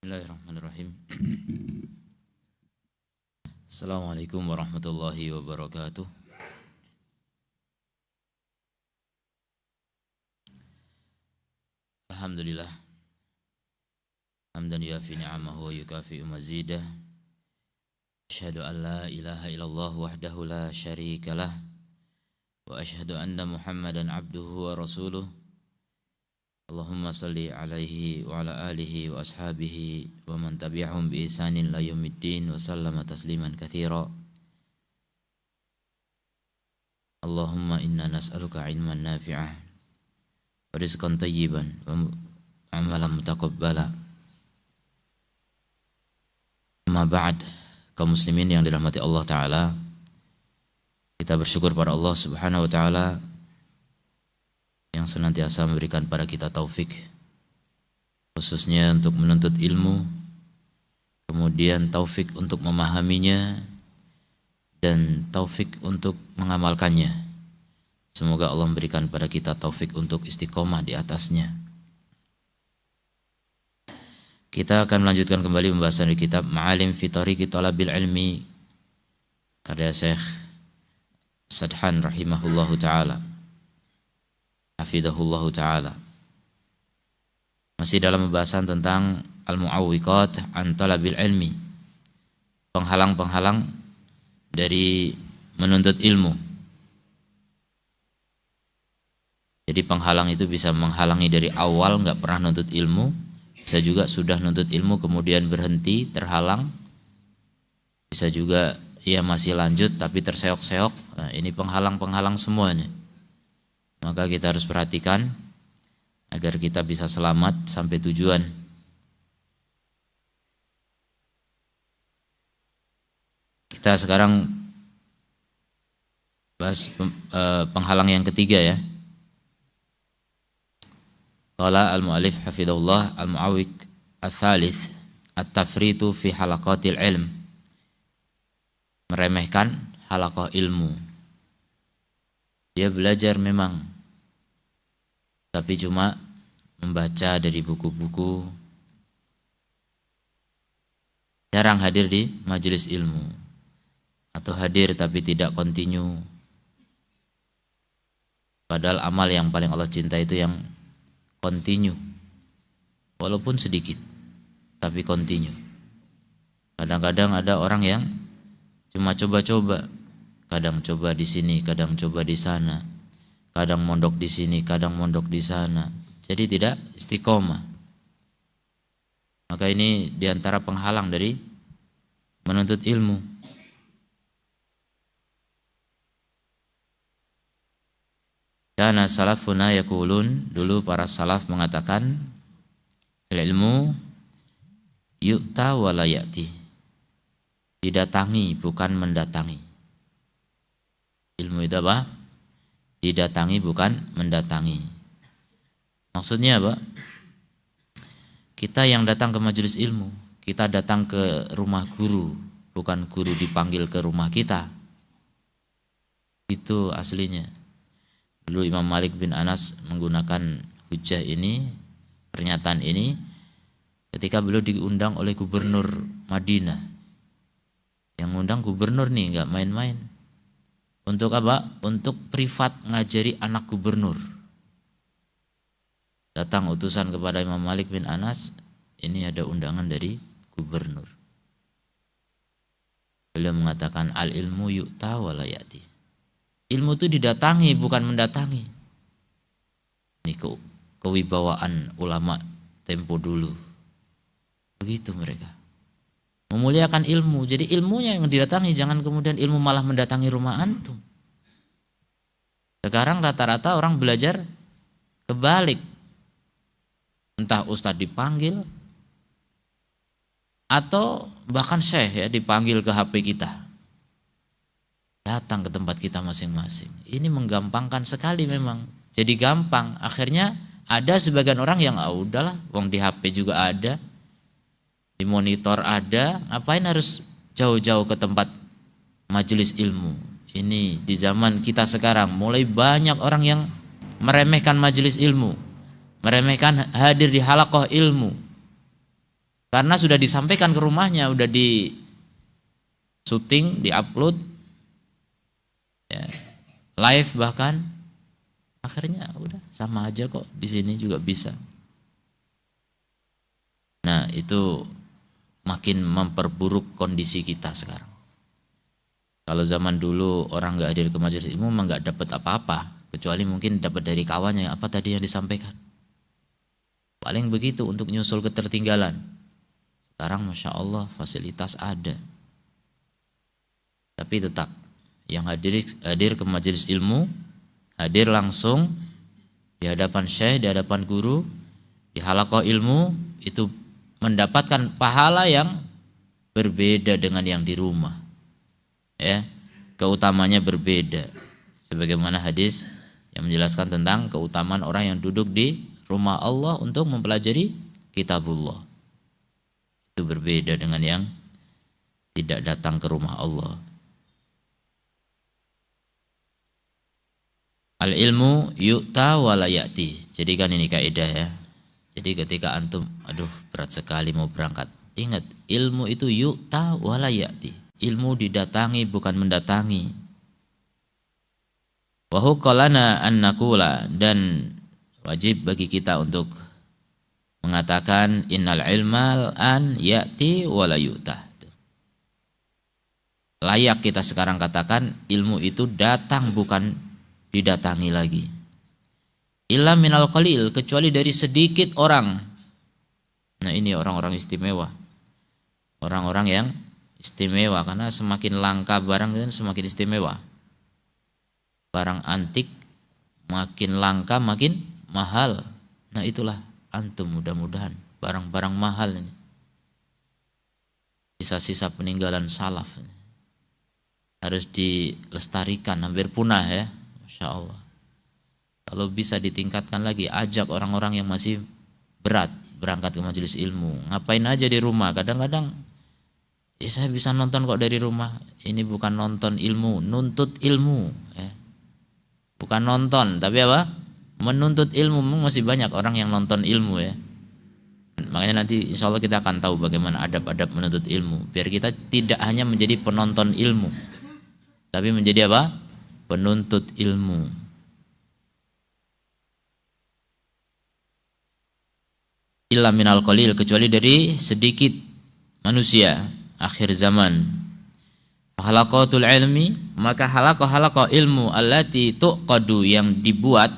Bismillahirrahmanirrahim. Assalamualaikum warahmatullahi wabarakatuh. Alhamdulillah. Hamdan yuafi ni'amahu wa yukafi'u mazidah. Asyhadu an la ilaha illallah wahdahu la syarikalah. Wa asyhadu anna Muhammadan abduhu wa rasuluh. Allahumma salli alaihi wa ala alihi wa ashabihi wa man tabi'ahum bi ihsanin ila yaumiddin wa sallama tasliman katsira. Allahumma inna nas'aluka ilman nafi'ah wa rizqan thayyiban wa amalan mutaqabbala. Amma ba'd, kaum muslimin yang dirahmati Allah taala, kita bersyukur pada Allah Subhanahu wa taala yang senantiasa memberikan pada kita taufik, khususnya untuk menuntut ilmu, kemudian taufik untuk memahaminya, dan taufik untuk mengamalkannya. Semoga Allah memberikan pada kita taufik untuk istiqomah di atasnya. Kita akan melanjutkan kembali pembahasan di kitab Ma'alim fi Thariqi Thalabil Ilmi karya Syekh Sadhan rahimahullahu ta'ala, hafidhahullahu ta'ala. Masih dalam pembahasan tentang al-mu'awwiqat an talabil ilmi, penghalang-penghalang dari menuntut ilmu. Jadi penghalang itu bisa menghalangi dari awal enggak pernah nuntut ilmu, bisa juga sudah nuntut ilmu kemudian berhenti, terhalang, bisa juga ia masih lanjut tapi terseok-seok. Nah, ini penghalang-penghalang semuanya. Maka kita harus perhatikan agar kita bisa selamat sampai tujuan. Kita sekarang bahas penghalang yang ketiga ya. Qala al-mu'allif hafidhahullah al-mu'awwiq ats-tsalits at-tafritu fi halaqatil ilm. Meremehkan halaqah ilmu. Dia belajar memang, tapi cuma membaca dari buku-buku, jarang hadir di majelis ilmu, atau hadir tapi tidak kontinu. Padahal amal yang paling Allah cinta itu yang kontinu, walaupun sedikit tapi kontinu. Kadang-kadang ada orang yang cuma coba-coba, kadang coba di sini, kadang coba di sana, kadang mondok di sini, kadang mondok di sana. Jadi tidak istiqomah. Maka ini diantara penghalang dari menuntut ilmu. Kana salafuna yaqulun, dulu para salaf mengatakan, ilmu yu'ta wa la ya'ti. Didatangi bukan mendatangi. Ilmu itu apa? Didatangi bukan mendatangi. Maksudnya apa? Kita yang datang ke majelis ilmu, kita datang ke rumah guru, bukan guru dipanggil ke rumah kita. Itu aslinya. Dulu Imam Malik bin Anas menggunakan hujah ini, pernyataan ini, ketika beliau diundang oleh gubernur Madinah. Yang ngundang gubernur nih, enggak main-main. Untuk apa? Untuk privat ngajari anak gubernur. Datang utusan kepada Imam Malik bin Anas, ini ada undangan dari gubernur. Beliau mengatakan al-ilmu yu'ta wa la ya'ti. Ilmu itu didatangi bukan mendatangi. Ini kewibawaan ulama tempo dulu. Begitu mereka. Memuliakan ilmu. Jadi ilmunya yang didatangi, jangan kemudian ilmu malah mendatangi rumah antum. Sekarang rata-rata orang belajar kebalik. Entah ustadz dipanggil atau bahkan syekh ya dipanggil ke HP kita. Datang ke tempat kita masing-masing. Ini menggampangkan sekali memang. Jadi gampang. Akhirnya ada sebagian orang yang udahlah, wong di HP juga ada, di monitor ada, ngapain harus jauh-jauh ke tempat majelis ilmu. Ini di zaman kita sekarang mulai banyak orang yang meremehkan majelis ilmu, meremehkan hadir di halaqah ilmu. Karena sudah disampaikan ke rumahnya, udah di syuting, di-upload, ya, live bahkan. Akhirnya udah sama aja kok, di sini juga bisa. Nah, itu makin memperburuk kondisi kita sekarang. Kalau zaman dulu orang nggak hadir ke majelis ilmu memang nggak dapat apa-apa, kecuali mungkin dapat dari kawannya, apa tadi yang disampaikan. Paling begitu untuk nyusul ketertinggalan. Sekarang Masya Allah fasilitas ada. Tapi tetap yang hadir ke majelis ilmu, hadir langsung di hadapan syekh, di hadapan guru, di halaqah ilmu, itu mendapatkan pahala yang berbeda dengan yang di rumah. Ya, keutamanya berbeda. Sebagaimana hadis yang menjelaskan tentang keutamaan orang yang duduk di rumah Allah untuk mempelajari kitabullah. Itu berbeda dengan yang tidak datang ke rumah Allah. Al ilmu yu'ta wa la ya'ti. Jadi kan ini kaidah ya. Jadi ketika antum, aduh berat sekali mau berangkat, ingat ilmu itu yu'ta wa la ya'ti. Ilmu didatangi bukan mendatangi. Wa huqqalana an naqula, dan wajib bagi kita untuk mengatakan innal ilmal an ya'ti wa la yu'ta. Layak kita sekarang katakan ilmu itu datang bukan didatangi lagi. Illa minal qalil, kecuali dari sedikit orang. Nah, ini orang-orang istimewa. Orang-orang yang istimewa, karena semakin langka barang kan semakin istimewa. Barang antik makin langka makin mahal. Nah, itulah antum mudah-mudahan barang-barang mahal ini, sisa-sisa peninggalan salaf ini, harus dilestarikan, hampir punah ya, Masya Allah. Kalau bisa ditingkatkan lagi, ajak orang-orang yang masih berat berangkat ke majelis ilmu. Ngapain aja di rumah, kadang-kadang ya saya bisa nonton kok dari rumah. Ini bukan nonton ilmu, nuntut ilmu ya. Bukan nonton, tapi apa? Menuntut ilmu. Masih banyak orang yang nonton ilmu ya. Makanya nanti insya Allah kita akan tahu bagaimana adab-adab menuntut ilmu, biar kita tidak hanya menjadi penonton ilmu, tapi menjadi apa? Penuntut ilmu. Illa minal qalil, kecuali dari sedikit manusia akhir zaman. Halaqatul ilmi, maka halaqah ilmu allati tuqadu, yang dibuat,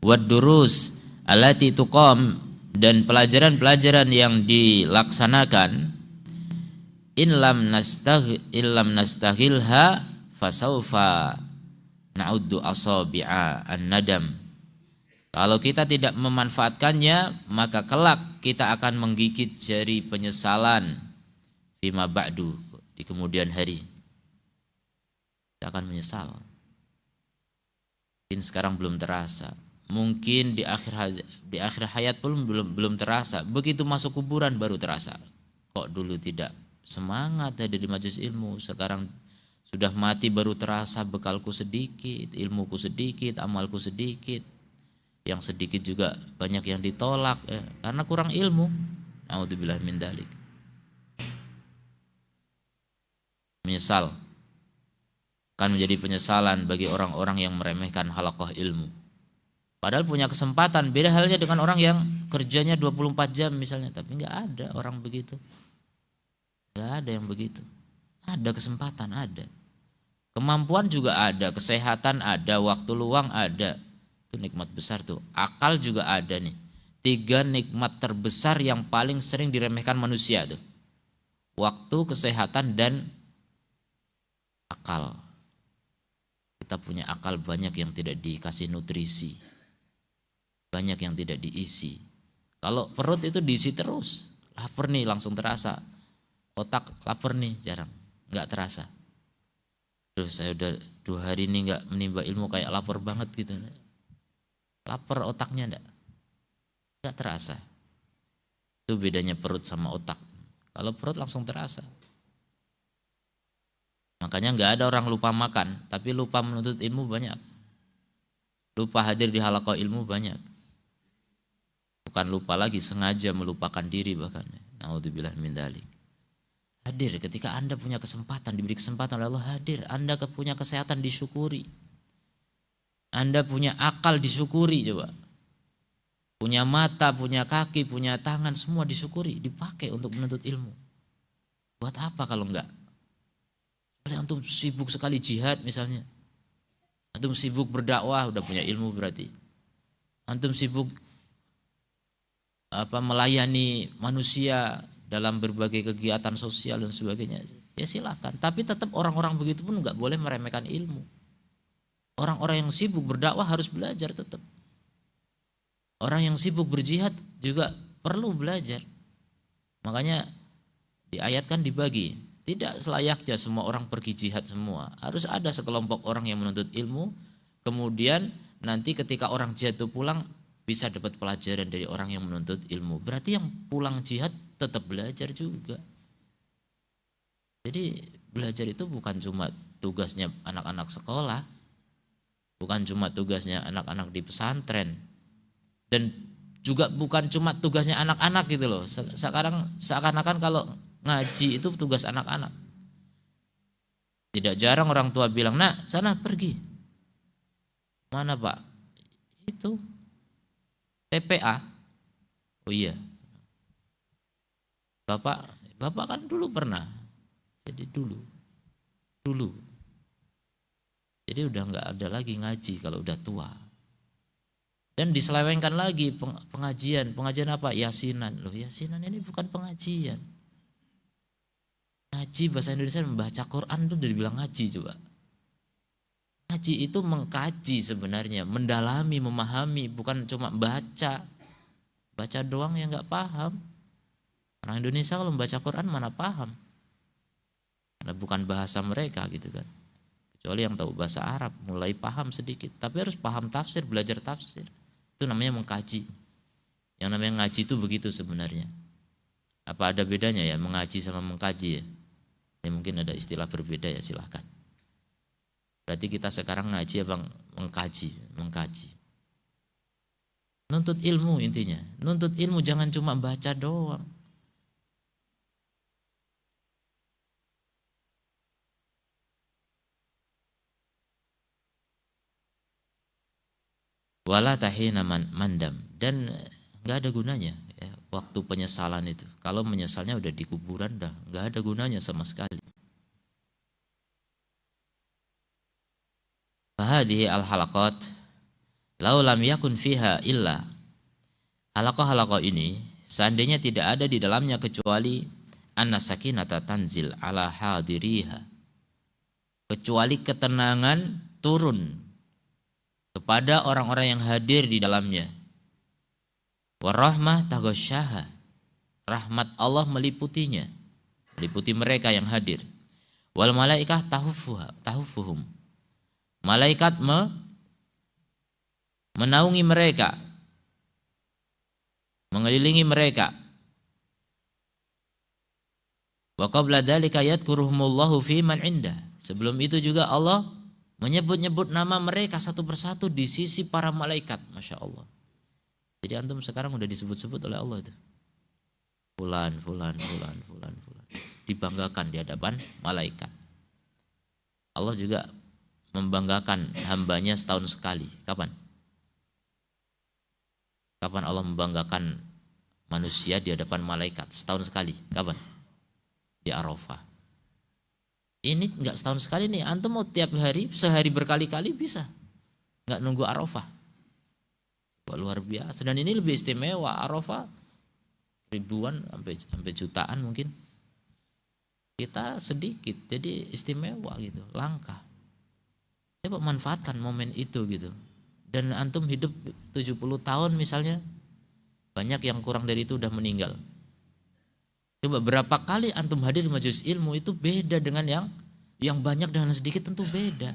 wad durus allati tuqam, dan pelajaran-pelajaran yang dilaksanakan, in lam nastaghilha fasaufa na'uddu asabi'a an-nadam. Kalau kita tidak memanfaatkannya, maka kelak kita akan menggigit jari penyesalan fima ba'du, di kemudian hari. Kita akan menyesal. Mungkin sekarang belum terasa, mungkin di akhir hayat pun belum terasa. Begitu masuk kuburan baru terasa. Kok dulu tidak semangat ada di majelis ilmu, sekarang sudah mati baru terasa bekalku sedikit, ilmuku sedikit, amalku sedikit. Yang sedikit juga banyak yang ditolak ya, karena kurang ilmu. A'udzubillah min dzalik. Menyesal, akan menjadi penyesalan bagi orang-orang yang meremehkan halaqah ilmu. Padahal punya kesempatan. Beda halnya dengan orang yang kerjanya 24 jam misalnya, tapi enggak ada orang begitu. Enggak ada yang begitu. Ada kesempatan, ada. Kemampuan juga ada, kesehatan ada, waktu luang ada. Itu nikmat besar tuh. Akal juga ada nih. 3 nikmat terbesar yang paling sering diremehkan manusia tuh. Waktu, kesehatan, dan akal. Kita punya akal banyak yang tidak dikasih nutrisi, banyak yang tidak diisi. Kalau perut itu diisi terus, lapar nih langsung terasa. Otak lapar nih jarang, nggak terasa. Terus saya udah 2 hari ini nggak menimba ilmu, kayak lapar banget gitu. Lapar otaknya nggak terasa. Itu bedanya perut sama otak. Kalau perut langsung terasa. Makanya nggak ada orang lupa makan, tapi lupa menuntut ilmu banyak. Lupa hadir di halaqah ilmu banyak. Bukan lupa lagi, sengaja melupakan diri bahkan. Naudzubillah min dzalik. Hadir ketika Anda punya kesempatan, diberi kesempatan oleh Allah, hadir. Anda punya kesehatan, disyukuri. Anda punya akal, disyukuri coba. Punya mata, punya kaki, punya tangan, semua disyukuri, dipakai untuk menuntut ilmu. Buat apa kalau enggak? Kalau antum sibuk sekali jihad misalnya. Antum sibuk berdakwah, udah punya ilmu berarti. Antum sibuk melayani manusia dalam berbagai kegiatan sosial dan sebagainya, ya silakan. Tapi tetap orang-orang begitu pun nggak boleh meremehkan ilmu. Orang-orang yang sibuk berdakwah harus belajar tetap. Orang yang sibuk berjihad juga perlu belajar. Makanya diayatkan dibagi. Tidak selayaknya semua orang pergi jihad semua. Harus ada sekelompok orang yang menuntut ilmu. Kemudian nanti ketika orang jihad itu pulang, bisa dapat pelajaran dari orang yang menuntut ilmu. Berarti yang pulang jihad tetap belajar juga. Jadi belajar itu bukan cuma tugasnya anak-anak sekolah, bukan cuma tugasnya anak-anak di pesantren, dan juga bukan cuma tugasnya anak-anak gitu loh. Sekarang seakan-akan kalau ngaji itu tugas anak-anak. Tidak jarang orang tua bilang, "Nak, sana pergi." "Mana, Pak?" "Itu TPA." "Oh iya. Bapak kan dulu pernah." Jadi dulu. Jadi udah nggak ada lagi ngaji kalau udah tua. Dan diselewengkan lagi pengajian apa? Yasinan. Loh, yasinan ini bukan pengajian. Ngaji bahasa Indonesia membaca Quran itu dibilang ngaji coba. Ngaji itu mengkaji sebenarnya, mendalami, memahami, bukan cuma baca. Baca doang ya nggak paham. Orang Indonesia kalau membaca Quran mana paham? Karena bukan bahasa mereka gitu kan. Kecuali yang tahu bahasa Arab mulai paham sedikit. Tapi harus paham tafsir, belajar tafsir. Itu namanya mengkaji. Yang namanya ngaji itu begitu sebenarnya. Apa ada bedanya ya mengaji sama mengkaji ya? Ya mungkin ada istilah berbeda ya, silahkan. Berarti kita sekarang ngaji apa mengkaji. Nuntut ilmu intinya. Nuntut ilmu jangan cuma baca doang. Wala tahina mandam, dan nggak ada gunanya ya, waktu penyesalan itu. Kalau menyesalnya udah di kuburan dah nggak ada gunanya sama sekali. Fahadihi al-halaqat lau lam yakun fiha illa, halaqah-halaqah ini seandainya tidak ada di dalamnya kecuali anna sakinata tanzil ala hadiriha, kecuali ketenangan turun kepada orang-orang yang hadir di dalamnya. Warahmah taghasyaha, rahmat Allah meliputinya, meliputi mereka yang hadir. Wal malaikah tahufuhum, malaikat menaungi mereka, mengelilingi mereka. Wa qabla dzalika yadhkuruhumullahu fi man indah, sebelum itu juga Allah menyebut-nyebut nama mereka satu persatu di sisi para malaikat. Masya Allah. Jadi antum sekarang udah disebut-sebut oleh Allah itu. Fulan. Dibanggakan di hadapan malaikat. Allah juga membanggakan hambanya setahun sekali. Kapan? Kapan Allah membanggakan manusia di hadapan malaikat? Setahun sekali. Kapan? Di Arafah. Ini enggak setahun sekali nih, antum mau tiap hari, sehari berkali-kali bisa. Enggak nunggu Arafah. Luar biasa. Dan ini lebih istimewa, Arafah ribuan sampai jutaan mungkin. Kita sedikit, jadi istimewa gitu, langka. Coba manfaatkan momen itu gitu. Dan antum hidup 70 tahun misalnya, banyak yang kurang dari itu udah meninggal. Coba berapa kali antum hadir di majelis ilmu, itu beda dengan yang banyak dengan sedikit, tentu beda.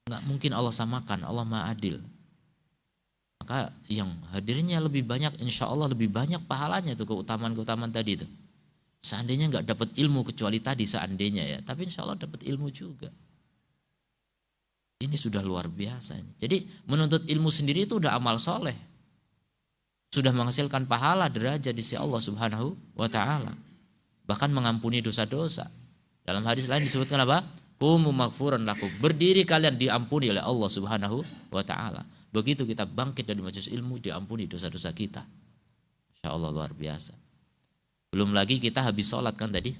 Enggak mungkin Allah samakan, Allah Maha Adil. Maka yang hadirnya lebih banyak, insya Allah lebih banyak pahalanya tuh, keutamaan-keutamaan tadi itu. Seandainya enggak dapat ilmu, kecuali tadi seandainya ya, tapi insya Allah dapat ilmu juga. Ini sudah luar biasa. Jadi menuntut ilmu sendiri itu udah amal soleh. sudah menghasilkan pahala derajat di sisi Allah Subhanahu wa taala. Bahkan mengampuni dosa-dosa. Dalam hadis lain disebutkan apa? Qumu maghfuran lakum. Berdiri kalian diampuni oleh Allah Subhanahu wa taala. Begitu kita bangkit dari majelis ilmu, diampuni dosa-dosa kita. Masya Allah, luar biasa. Belum lagi kita habis sholat kan tadi.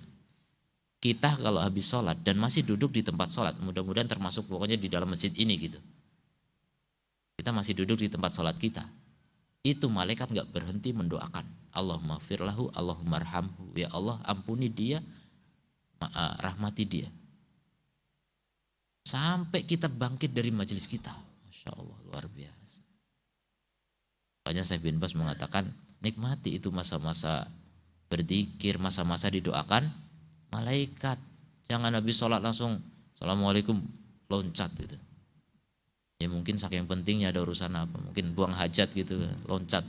Kita kalau habis sholat dan masih duduk di tempat sholat, mudah-mudahan termasuk pokoknya di dalam masjid ini gitu. Kita masih duduk di tempat sholat kita. Itu malaikat gak berhenti mendoakan. Allahumma firlahu, Allahumma arhamhu. Ya Allah, ampuni dia, rahmati dia. Sampai kita bangkit dari majelis kita. Masya Allah, luar biasa. Makanya Syekh bin Baz mengatakan, nikmati itu masa-masa berzikir, masa-masa didoakan malaikat. Jangan habis sholat langsung Assalamualaikum, loncat gitu. Ya mungkin saking pentingnya ada urusan apa, mungkin buang hajat gitu, loncat.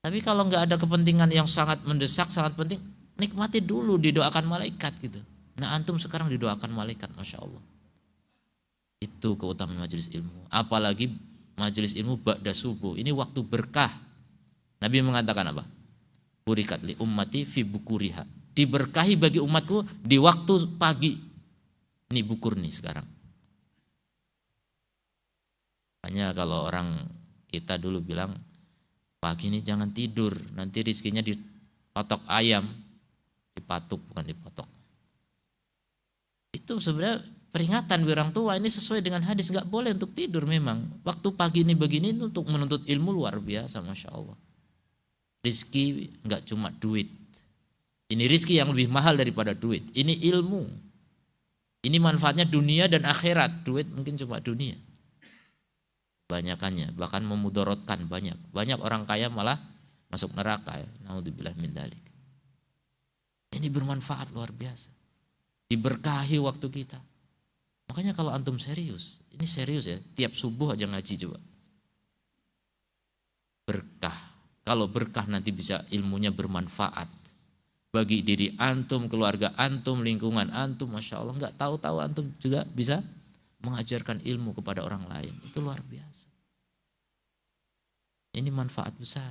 Tapi kalau nggak ada kepentingan yang sangat mendesak, sangat penting, nikmati dulu didoakan malaikat gitu. Nah antum sekarang didoakan malaikat, Masya Allah. Itu keutamaan majelis ilmu. Apalagi majelis ilmu ba'da subuh, ini waktu berkah. Nabi mengatakan apa? Burikat li ummati fi bukuriha. Diberkahi bagi umatku di waktu pagi. Ini bukur nih sekarang. Hanya kalau orang kita dulu bilang pagi ini jangan tidur, nanti rizkinya dipatok ayam, dipatuk bukan dipatok. Itu sebenarnya peringatan bagi orang tua, ini sesuai dengan hadis, nggak boleh untuk tidur memang. Waktu pagi ini begini untuk menuntut ilmu luar biasa, Masya Allah. Rizki nggak cuma duit. Ini rizki yang lebih mahal daripada duit. Ini ilmu. Ini manfaatnya dunia dan akhirat. Duit mungkin cuma dunia. Banyakannya, bahkan memudorotkan banyak. Banyak orang kaya malah masuk neraka. Ya. Naudzubillah min dzalik. Ini bermanfaat luar biasa. Diberkahi waktu kita. Makanya kalau antum serius, ini serius ya. Tiap subuh aja ngaji coba. Berkah. Kalau berkah nanti bisa ilmunya bermanfaat. Bagi diri antum, keluarga antum, lingkungan antum, Masya Allah, nggak tahu-tahu antum juga bisa mengajarkan ilmu kepada orang lain. Itu luar biasa. Ini manfaat besar.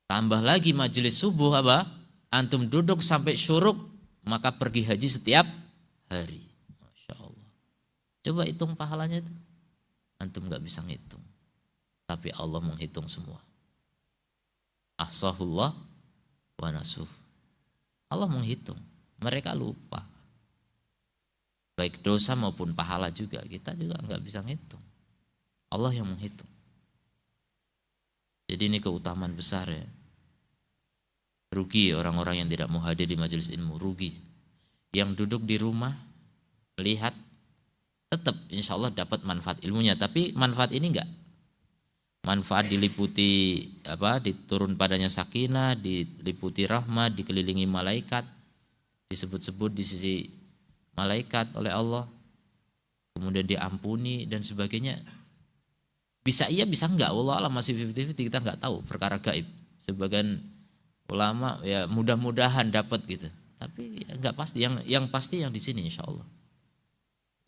Tambah lagi majelis subuh apa? Antum duduk sampai syuruk, maka pergi haji setiap hari. Masya Allah. Coba hitung pahalanya itu. Antum nggak bisa ngitung. Tapi Allah menghitung semua. Ahsahullah wa nasuh. Allah menghitung, mereka lupa. Baik dosa maupun pahala juga, kita juga nggak bisa ngitung. Allah yang menghitung. Jadi ini keutamaan besar ya. Rugi orang-orang yang tidak mau hadir di majelis ilmu, rugi. Yang duduk di rumah, lihat, tetap insya Allah dapat manfaat ilmunya. Tapi manfaat ini enggak. Manfaat diliputi diturun padanya sakinah, diliputi rahmat, dikelilingi malaikat, disebut-sebut di sisi malaikat oleh Allah, kemudian diampuni dan sebagainya. Bisa iya bisa enggak, wallah alam, masih 50-50, kita enggak tahu, perkara gaib. Sebagian ulama ya mudah-mudahan dapat gitu, tapi ya enggak pasti. Yang pasti yang di sini insya Allah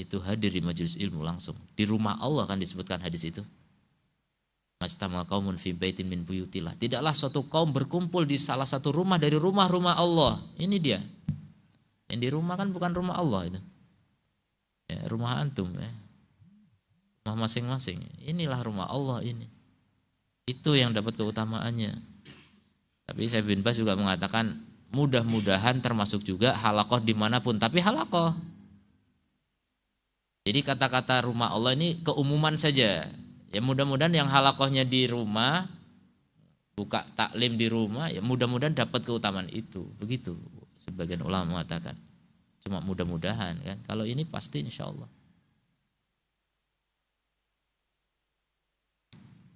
itu hadir di majelis ilmu langsung di rumah Allah, kan disebutkan hadis itu. Majtamal qaumun fi baitin min buyutillah. Tidaklah suatu kaum berkumpul di salah satu rumah dari rumah-rumah Allah. Ini dia. Yang di rumah kan bukan rumah Allah itu. Ya, rumah antum ya. Rumah masing-masing. Inilah rumah Allah ini. Itu yang dapat keutamaannya. Tapi Syekh bin Baz juga mengatakan mudah-mudahan termasuk juga halaqah dimanapun. Tapi halaqah. Jadi kata-kata rumah Allah ini keumuman saja. Ya mudah-mudahan yang halaqahnya di rumah, buka taklim di rumah, ya mudah-mudahan dapat keutamaan itu. Begitu sebagian ulama mengatakan. Cuma mudah-mudahan kan. Kalau ini pasti insya Allah.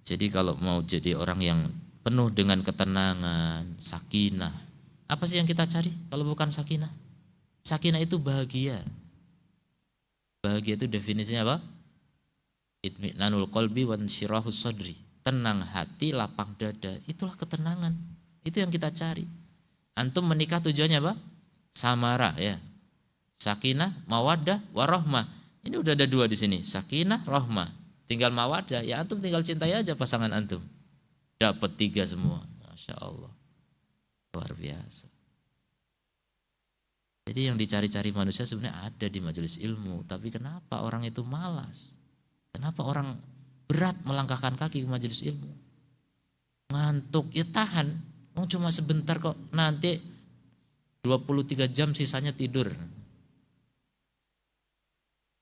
Jadi kalau mau jadi orang yang penuh dengan ketenangan, sakinah. Apa sih yang kita cari kalau bukan sakinah? Sakinah itu bahagia. Bahagia itu definisinya apa? Itminanul qalbi wa insyirahus sadri. Tenang hati, lapang dada. Itulah ketenangan. Itu yang kita cari. Antum menikah tujuannya apa? Samarah ya. Sakinah, mawaddah, warahmah. Ini udah ada dua di sini. Sakinah, rahmah. tinggal mawadah, ya antum tinggal cintai aja pasangan antum. Dapat 3 semua. Masya Allah. Luar biasa. Jadi yang dicari-cari manusia sebenarnya ada di majelis ilmu. Tapi kenapa orang itu malas? Kenapa orang berat melangkahkan kaki ke majelis ilmu? Ngantuk, ya tahan. Oh, cuma sebentar kok, nanti 23 jam sisanya tidur.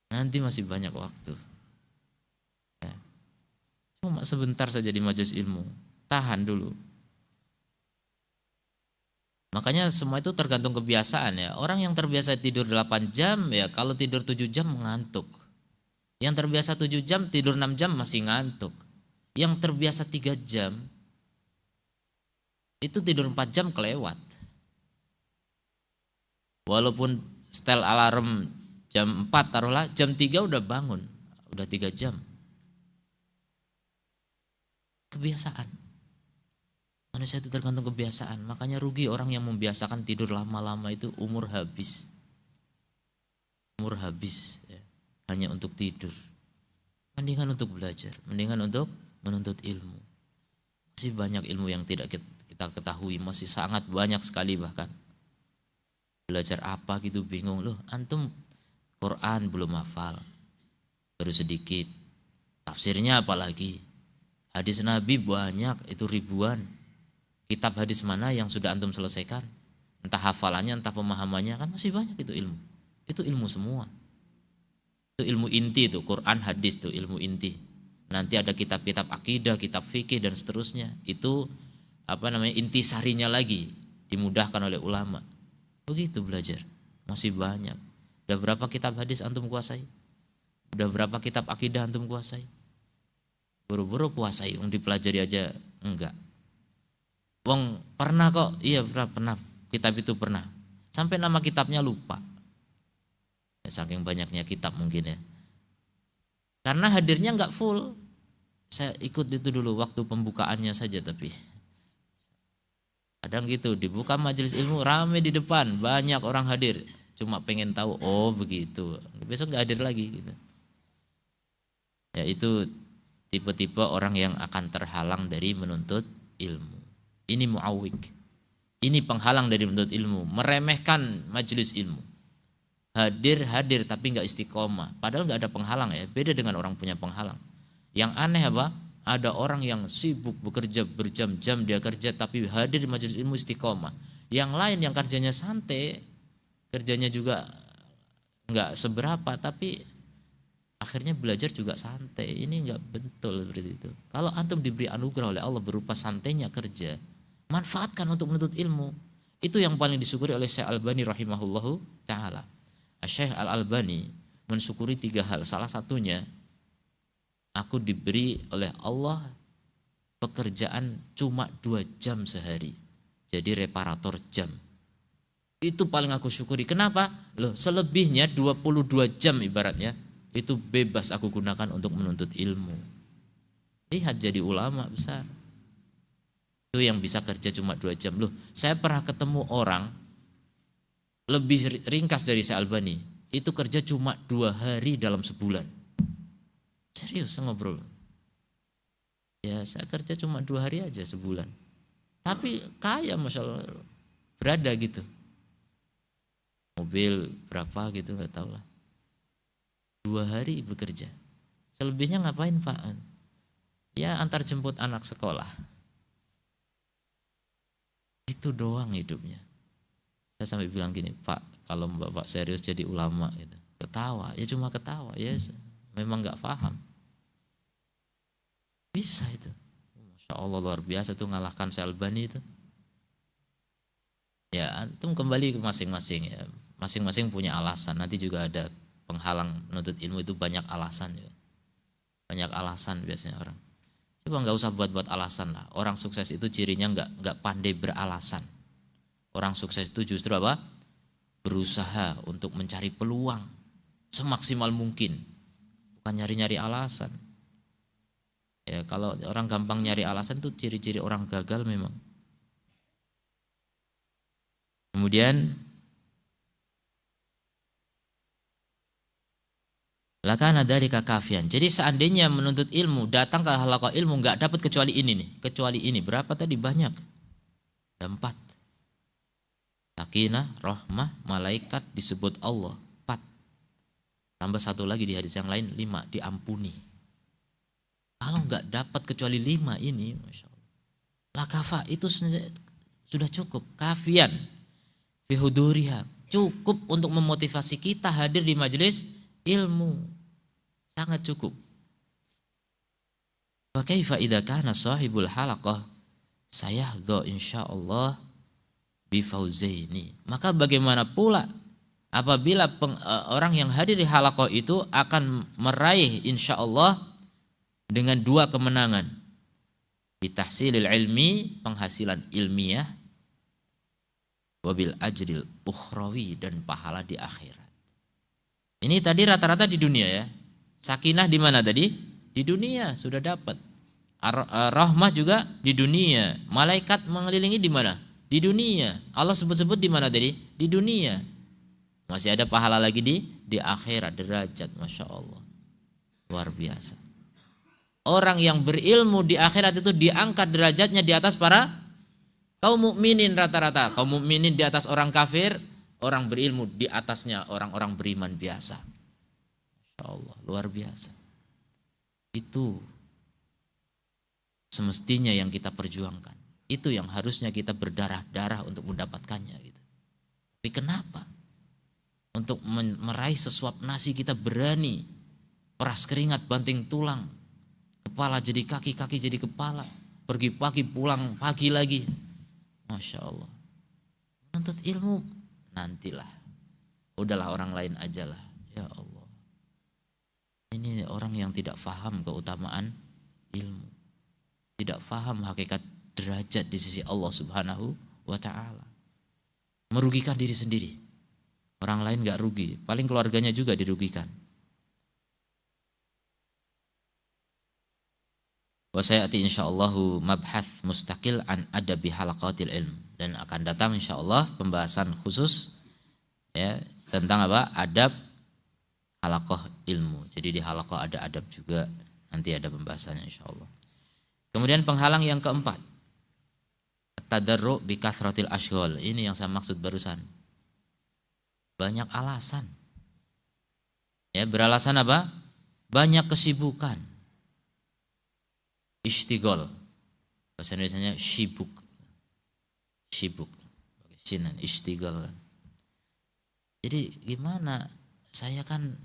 Nanti masih banyak waktu. Ya. Cuma sebentar saja di majelis ilmu. Tahan dulu. Makanya semua itu tergantung kebiasaan ya. Orang yang terbiasa tidur 8 jam ya kalau tidur 7 jam ngantuk. Yang terbiasa 7 jam tidur 6 jam masih ngantuk. Yang terbiasa 3 jam itu tidur 4 jam kelewat. Walaupun setel alarm jam 4 taruhlah, jam 3 udah bangun. Udah 3 jam. Kebiasaan. Manusia itu tergantung kebiasaan. Makanya rugi orang yang membiasakan tidur lama-lama itu umur habis. Umur habis ya. Hanya untuk tidur. Mendingan untuk belajar. Mendingan untuk menuntut ilmu. Masih banyak ilmu yang tidak kita ketahui. Masih sangat banyak sekali bahkan. Belajar apa gitu bingung. Loh antum Quran belum hafal. Baru sedikit. Tafsirnya apalagi. Hadis Nabi banyak, itu ribuan. Kitab hadis mana yang sudah antum selesaikan? Entah hafalannya, entah pemahamannya, kan masih banyak itu ilmu. Itu ilmu semua. Itu ilmu inti itu, Quran, hadis itu ilmu inti. Nanti ada kitab-kitab akidah, kitab fikih dan seterusnya. Itu inti sarinya lagi dimudahkan oleh ulama. Begitu belajar. Masih banyak. Udah berapa kitab hadis antum kuasai? Udah berapa kitab akidah antum kuasai? Buru-buru kuasai, dipelajari aja enggak. Wong pernah kok, iya pernah, kitab itu pernah. Sampai nama kitabnya lupa. Ya, saking banyaknya kitab mungkin ya. Karena hadirnya enggak full. Saya ikut itu dulu waktu pembukaannya saja tapi. Kadang gitu, dibuka majelis ilmu rame di depan, banyak orang hadir. Cuma pengen tahu, oh begitu. Besok enggak hadir lagi gitu. Ya itu tipe-tipe orang yang akan terhalang dari menuntut ilmu. Ini mu'awwik. Ini penghalang dari menuntut ilmu, meremehkan majelis ilmu. Hadir tapi enggak istiqomah. Padahal enggak ada penghalang ya, beda dengan orang punya penghalang. Yang aneh apa? Ada orang yang sibuk bekerja berjam-jam dia kerja tapi hadir di majelis ilmu istiqomah. Yang lain yang kerjanya santai, kerjanya juga enggak seberapa tapi akhirnya belajar juga santai. Ini enggak betul seperti itu. Kalau antum diberi anugerah oleh Allah berupa santainya kerja, manfaatkan untuk menuntut ilmu. Itu yang paling disyukuri oleh Syekh Al-Albani rahimahullahu ta'ala. Syekh Al-Albani mensyukuri 3 hal. Salah satunya, aku diberi oleh Allah pekerjaan cuma 2 jam sehari. Jadi reparator jam. Itu paling aku syukuri. Kenapa? Loh, selebihnya 22 jam ibaratnya, itu bebas aku gunakan untuk menuntut ilmu. Lihat jadi ulama besar. Itu yang bisa kerja cuma 2 jam. Loh, saya pernah ketemu orang lebih ringkas dari Syekh Albani. Itu kerja cuma 2 hari dalam sebulan. Serius ngobrol. Ya saya kerja cuma 2 hari aja sebulan. Tapi kaya Masya Allah. Berada gitu. Mobil berapa gitu gak tahu lah. 2 hari bekerja. Selebihnya ngapain Pak? Ya antar jemput anak sekolah. Itu doang hidupnya. Saya sampai bilang gini, Pak kalau Bapak serius jadi ulama gitu. Ketawa, ya cuma ketawa. Ya memang gak paham. Bisa itu. Masya Allah luar biasa tuh ngalahkan Syekh Albani itu. Ya antum kembali ke masing-masing ya. Masing-masing punya alasan. Nanti juga ada penghalang menuntut ilmu itu banyak alasan ya. Banyak alasan biasanya orang. Coba nggak usah buat-buat alasan lah. Orang sukses itu cirinya nggak pandai beralasan. Orang sukses itu justru apa? Berusaha untuk mencari peluang semaksimal mungkin. Bukan nyari-nyari alasan. Ya kalau orang gampang nyari alasan itu ciri-ciri orang gagal memang. Kemudian Lakana dzalika kafian. Jadi seandainya menuntut ilmu, datang ke halaqah ilmu enggak dapat kecuali ini nih, kecuali ini. Berapa tadi? Banyak. Ada 4. Sakinah, rahmah, malaikat, disebut Allah. 4. Tambah 1 lagi di hadis yang lain, 5, diampuni. Kalau enggak dapat kecuali 5 ini, Masya Allah. Lakafa itu sudah cukup. Kafian. Fihuduriha. Cukup untuk memotivasi kita hadir di majelis ilmu. Sangat cukup. Wa kaifa idza kana sahibul halaqah sayahdha insyaallah bi fauzaini. Maka bagaimana pula apabila orang yang hadir di halaqah itu akan meraih insyaallah dengan 2 kemenangan. Bi tahsilil ilmi, penghasilan ilmiah, wabil ajril ukhrawi, dan pahala di akhirat. Ini tadi rata-rata di dunia ya. Sakinah di mana tadi? Di dunia sudah dapat. Rahmah juga di dunia. Malaikat mengelilingi di mana? Di dunia. Allah sebut-sebut di mana tadi? Di dunia. Masih ada pahala lagi di akhirat, derajat, Masya Allah. Luar biasa. Orang yang berilmu di akhirat itu diangkat derajatnya di atas para kaum mukminin rata-rata. Kaum mukminin di atas orang kafir, orang berilmu di atasnya orang-orang beriman biasa. Masya Allah, luar biasa. Itu semestinya yang kita perjuangkan. Itu yang harusnya kita berdarah-darah untuk mendapatkannya gitu. Tapi kenapa? Untuk meraih sesuap nasi kita berani peras keringat banting tulang, kepala jadi kaki, kaki jadi kepala, pergi pagi pulang pagi lagi. Masya Allah. Menuntut ilmu nantilah, udahlah orang lain ajalah. Ya Allah. Ini orang yang tidak faham keutamaan ilmu, tidak faham hakikat derajat di sisi Allah Subhanahu wa ta'ala. Merugikan diri sendiri. Orang lain gak rugi, paling keluarganya juga dirugikan. Wa sayati insyaallahu mabhath mustaqil an adabi halaqatil ilm, dan akan datang insyaallah pembahasan khusus ya tentang apa? Adab halaqah ilmu. Jadi di halaqah ada adab juga, nanti ada pembahasannya insyaallah. Kemudian penghalang yang keempat, tadarru bi kathratil ashghal. Ini yang saya maksud barusan. Banyak alasan. Ya, beralasan apa? Banyak kesibukan. Ishtighal. Bahasa Indonesianya sibuk. Sibuk. Pakai sinan, ishtighal kan. Jadi gimana? Saya kan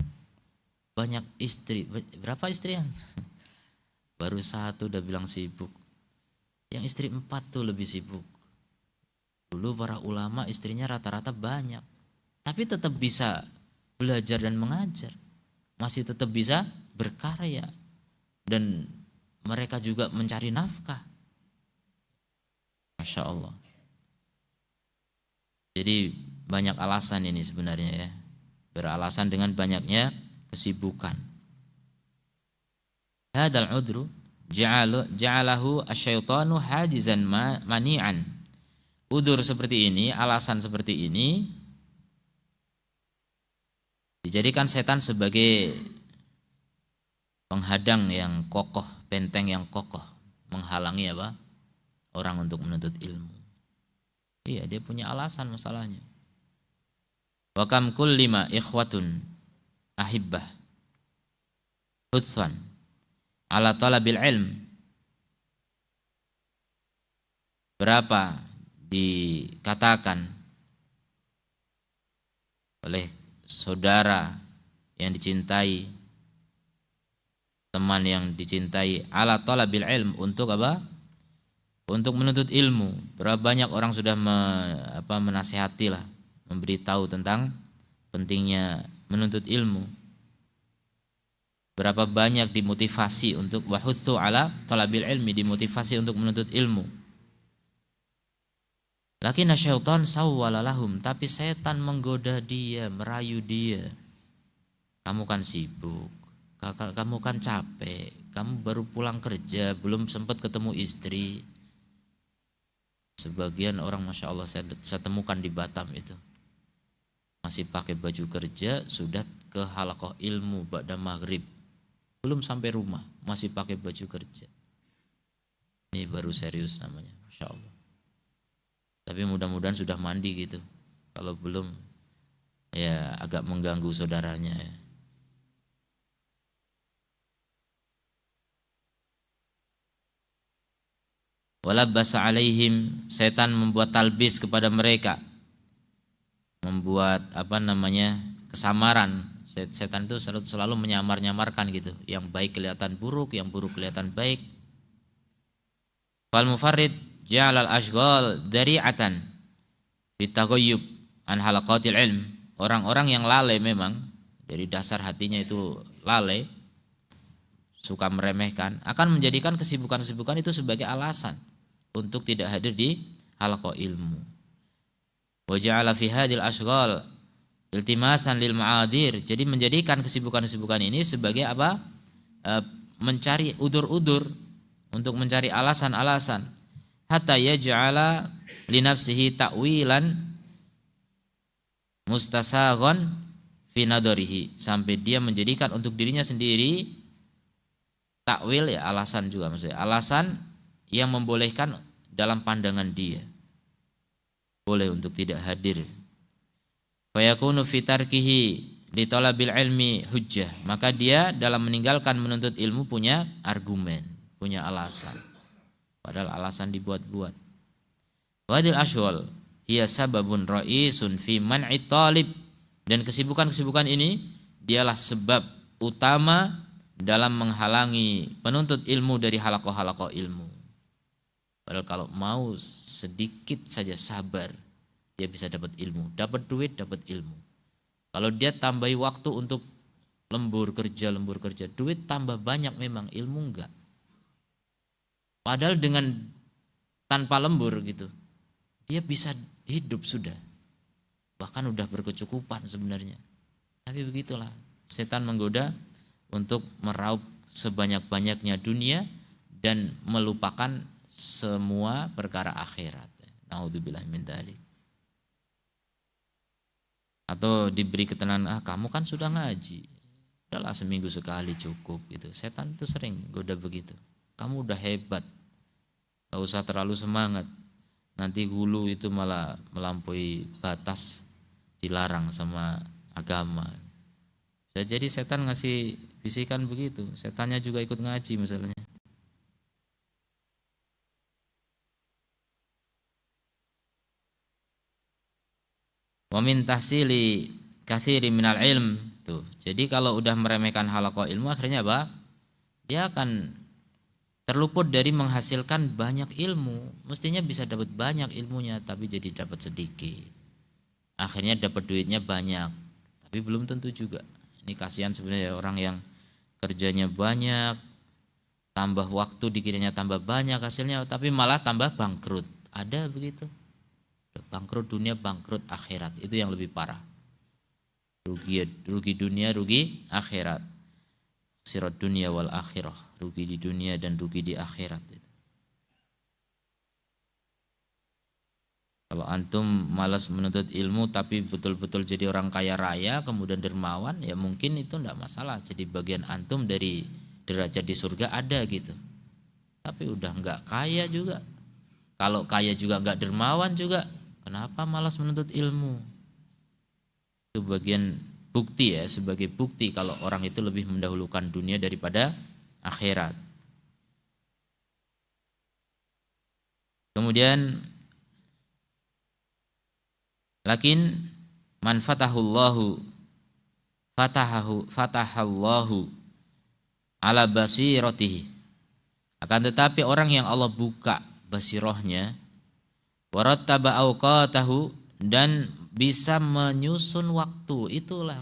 banyak istri. Berapa istrian? Baru 1 udah bilang sibuk. Yang istri 4 tuh lebih sibuk. Dulu para ulama istrinya rata-rata banyak, tapi tetap bisa belajar dan mengajar. Masih tetap bisa berkarya. Dan mereka juga mencari nafkah. Masya Allah. Jadi banyak alasan ini sebenarnya ya. Beralasan dengan banyaknya kesibukan. Hadal udru ja'alahu asyaitanu hajizan mani'an. Udur seperti ini, alasan seperti ini dijadikan setan sebagai penghadang yang kokoh, benteng yang kokoh, menghalangi apa? Orang untuk menuntut ilmu. Iya, dia punya alasan masalahnya. Wa kam kullima ikhwatun ahibbah hutsan ala talabil ilm. Berapa dikatakan oleh saudara yang dicintai, teman yang dicintai, ala talabil ilm, untuk apa? Untuk menuntut ilmu. Berapa banyak orang sudah menasihati lah, memberitahu tentang pentingnya menuntut ilmu. Berapa banyak dimotivasi untuk wahutsu ala talabil ilmi, dimotivasi untuk menuntut ilmu. Lakinna syaitan sawwala lahum, tapi setan menggoda dia, merayu dia. Kamu kan sibuk, kamu kan capek, kamu baru pulang kerja, belum sempat ketemu istri. Sebagian orang Masya Allah saya temukan di Batam itu masih pakai baju kerja, sudah ke halaqah ilmu ba'da maghrib, belum sampai rumah masih pakai baju kerja. Ini baru serius namanya, Masya Allah. Tapi mudah-mudahan sudah mandi gitu. Kalau belum, ya agak mengganggu saudaranya ya. Walabbasa alaihim, setan membuat talbis kepada mereka, membuat kesamaran. Setan itu selalu menyamar-nyamarkan gitu, yang baik kelihatan buruk, yang buruk kelihatan baik. Fal mufarrid ja'alal ashghal dari'atan bitaghayyub an halaqatil ilm. Orang-orang yang lalai memang dari dasar hatinya itu lalai, suka meremehkan, akan menjadikan kesibukan-kesibukan itu sebagai alasan untuk tidak hadir di halaqah ilmu. Wa ja'ala fi hadhil ashghal iltimasan lil ma'adir. Jadi menjadikan kesibukan-kesibukan ini sebagai apa? Mencari udur-udur, untuk mencari alasan-alasan. Hatta yaj'ala li nafsihi ta'wilan mustasaghan fi nadarihi, sampai dia menjadikan untuk dirinya sendiri takwil, ya alasan juga maksudnya, alasan yang membolehkan dalam pandangan dia, boleh untuk tidak hadir. Fayakunu fi tarkihi li talabil ilmi hujjah, maka dia dalam meninggalkan menuntut ilmu punya argumen, punya alasan, padahal alasan dibuat-buat. Wadil ashwal hiya sababun ra'isun fi man'i talib, dan kesibukan-kesibukan ini dialah sebab utama dalam menghalangi penuntut ilmu dari halaqah-halaqah ilmu. Padahal kalau mau sedikit saja sabar, dia bisa dapat ilmu, dapat duit, dapat ilmu. Kalau dia tambahi waktu untuk lembur kerja, duit tambah banyak memang, ilmu enggak. Padahal dengan tanpa lembur gitu, dia bisa hidup sudah, bahkan udah berkecukupan sebenarnya. Tapi begitulah, setan menggoda untuk meraup sebanyak-banyaknya dunia dan melupakan semua perkara akhirat. Naudzubillah min dzalik. Atau diberi ketenangan, kamu kan sudah ngaji, udahlah seminggu sekali cukup gitu. Setan itu sering goda begitu. Kamu udah hebat, gak usah terlalu semangat, nanti hulu itu malah melampaui batas, dilarang sama agama. Bisa jadi setan ngasih bisikan begitu, setannya juga ikut ngaji misalnya. Wa min tahsili katsiri minal ilm tuh. Jadi kalau udah meremehkan halaqah ilmu, akhirnya apa? Dia akan terluput dari menghasilkan banyak ilmu. Mestinya bisa dapat banyak ilmunya, tapi jadi dapat sedikit. Akhirnya dapat duitnya banyak, tapi belum tentu juga. Ini kasihan sebenarnya orang yang kerjanya banyak, tambah waktu dikiranya tambah banyak hasilnya, tapi malah tambah bangkrut. Ada begitu. Bangkrut dunia, bangkrut akhirat, itu yang lebih parah. Rugi dunia, rugi akhirat. Sirat dunia wal akhirah, rugi di dunia dan rugi di akhirat. Kalau antum malas menuntut ilmu tapi betul-betul jadi orang kaya raya kemudian dermawan, ya mungkin itu enggak masalah. Jadi bagian antum dari derajat di surga ada gitu. Tapi udah enggak kaya juga. Kalau kaya juga enggak dermawan juga, kenapa malas menuntut ilmu? Itu bagian bukti ya, sebagai bukti kalau orang itu lebih mendahulukan dunia daripada akhirat. Kemudian lakin man fatahallahu ala basiratihi, akan tetapi orang yang Allah buka basirohnya, warattaba awqatahu, dan bisa menyusun waktu, itulah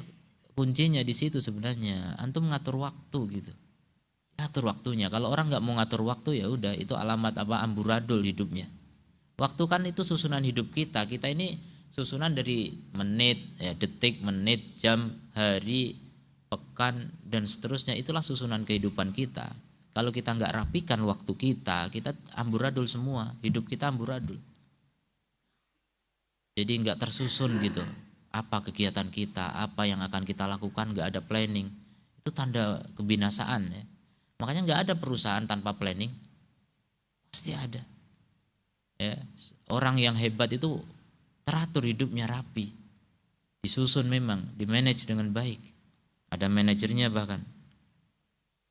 kuncinya di situ sebenarnya. Antum ngatur waktu gitu, atur waktunya. Kalau orang nggak mau ngatur waktu, ya udah, itu alamat apa? Amburadul hidupnya. Waktu kan itu susunan hidup kita. Kita ini susunan dari menit, ya, detik, menit, jam, hari, pekan, dan seterusnya. Itulah susunan kehidupan kita. Kalau kita nggak rapikan waktu kita amburadul semua. Hidup kita amburadul. Jadi nggak tersusun gitu. apa kegiatan kita, apa yang akan kita lakukan, nggak ada planning, itu tanda kebinasaan ya. Makanya nggak ada perusahaan tanpa planning, pasti ada. Ya, orang yang hebat itu teratur hidupnya, rapi, disusun memang, dimanage dengan baik. Ada manajernya bahkan.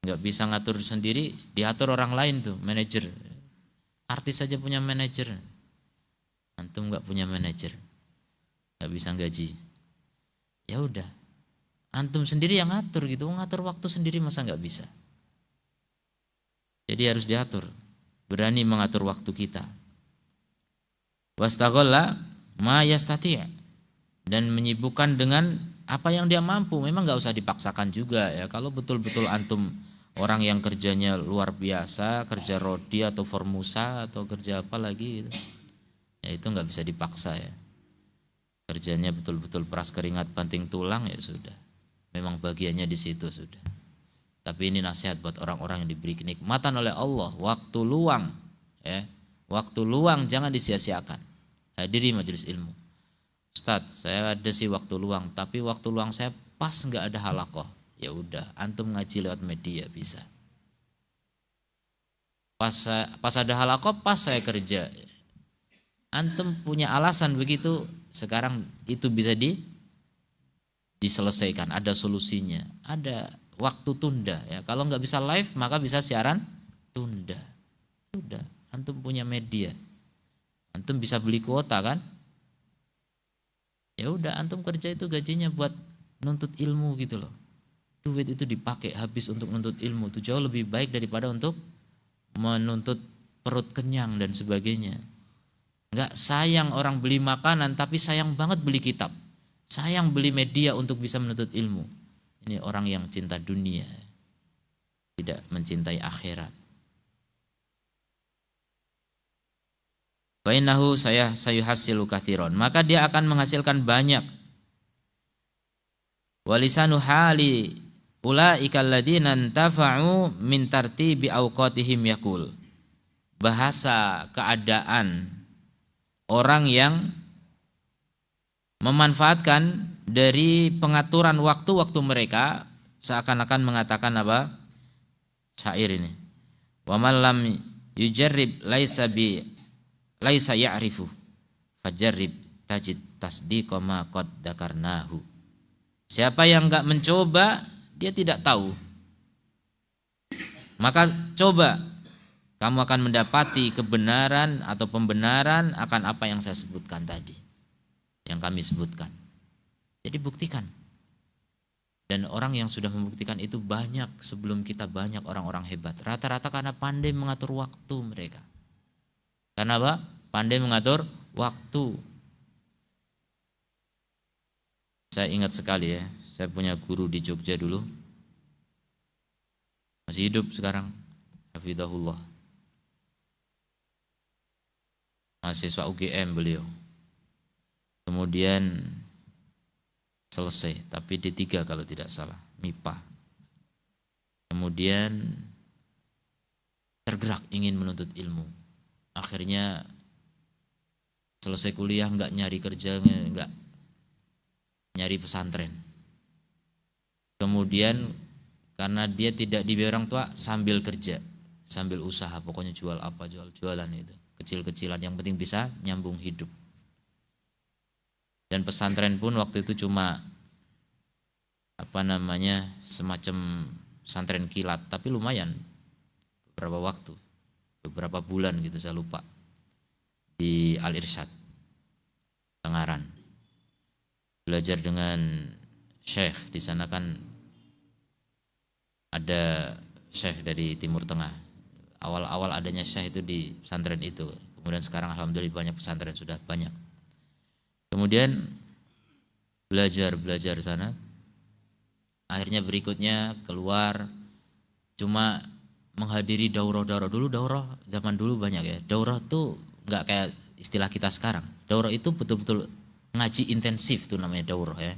Nggak bisa ngatur sendiri, diatur orang lain tuh, manajer. Artis saja punya manajer. Antum nggak punya manajer, nggak bisa gaji. Ya udah, antum sendiri yang ngatur gitu, ngatur waktu sendiri masa nggak bisa. Jadi harus diatur, berani mengatur waktu kita. Wastagholla ma yastati', dan menyibukkan dengan apa yang dia mampu. Memang nggak usah dipaksakan juga ya. Kalau betul-betul antum orang yang kerjanya luar biasa, kerja rodi atau formusa atau kerja apa lagi gitu, ya itu nggak bisa dipaksa ya. Kerjanya betul-betul peras keringat banting tulang, ya sudah, memang bagiannya di situ sudah. Tapi ini nasihat buat orang-orang yang diberi kenikmatan oleh Allah, waktu luang ya, waktu luang jangan disia-siakan. Hadiri majelis ilmu. Ustadz, saya ada sih waktu luang, tapi waktu luang saya pas nggak ada halaqah. Ya udah, antum ngaji lewat media bisa. Pas ada halaqah, pas saya kerja. Antum punya alasan begitu, sekarang itu bisa diselesaikan, ada solusinya, ada waktu tunda ya. Kalau nggak bisa live maka bisa siaran tunda. Sudah, antum punya media, antum bisa beli kuota kan? Ya udah, antum kerja itu gajinya buat nuntut ilmu gitu loh. Duit itu dipakai habis untuk nuntut ilmu, itu jauh lebih baik daripada untuk menuntut perut kenyang dan sebagainya. Enggak sayang orang beli makanan, tapi sayang banget beli kitab, sayang beli media untuk bisa menuntut ilmu. Ini orang yang cinta dunia, tidak mencintai akhirat. Fa innahu sayuhassilu katsiran, maka dia akan menghasilkan banyak. Walisanu hali ulaika alladziina intafa'u min tartibi awqatihim yaqul, bahasa keadaan orang yang memanfaatkan dari pengaturan waktu-waktu mereka, seakan-akan mengatakan apa? Syair ini. Wa man lam yujarrib laisa ya'rifu fajarrib tajid tasdiqa ma qad dzakarnahu. Siapa yang enggak mencoba, dia tidak tahu. Maka coba, kamu akan mendapati kebenaran atau pembenaran akan apa yang saya sebutkan tadi, yang kami sebutkan. Jadi buktikan. Dan orang yang sudah membuktikan itu banyak sebelum kita, banyak orang-orang hebat. Rata-rata karena pandai mengatur waktu mereka. Karena apa? Pandai mengatur waktu. Saya ingat sekali ya, saya punya guru di Jogja dulu. Masih hidup sekarang, hafizahullah. Mahasiswa UGM beliau. Kemudian selesai, tapi D3 kalau tidak salah, MIPA. Kemudian tergerak ingin menuntut ilmu. Akhirnya selesai kuliah enggak nyari kerja, enggak nyari pesantren. Kemudian karena dia tidak dibayar orang tua, sambil kerja, sambil usaha, pokoknya jual apa, jualan itu. Kecil-kecilan, yang penting bisa nyambung hidup. Dan pesantren pun waktu itu cuma semacam pesantren kilat, tapi lumayan beberapa waktu, beberapa bulan gitu, saya lupa, di Al-Irsyad Tangaran. Belajar dengan syekh, di sana kan ada syekh dari Timur Tengah. Awal-awal adanya syekh itu di pesantren itu. Kemudian sekarang alhamdulillah banyak pesantren, sudah banyak. Kemudian belajar sana. Akhirnya berikutnya keluar, cuma menghadiri daurah-daurah. Dulu daurah zaman dulu banyak ya. Daurah tuh enggak kayak istilah kita sekarang. Daurah itu betul-betul ngaji intensif tuh namanya daurah ya.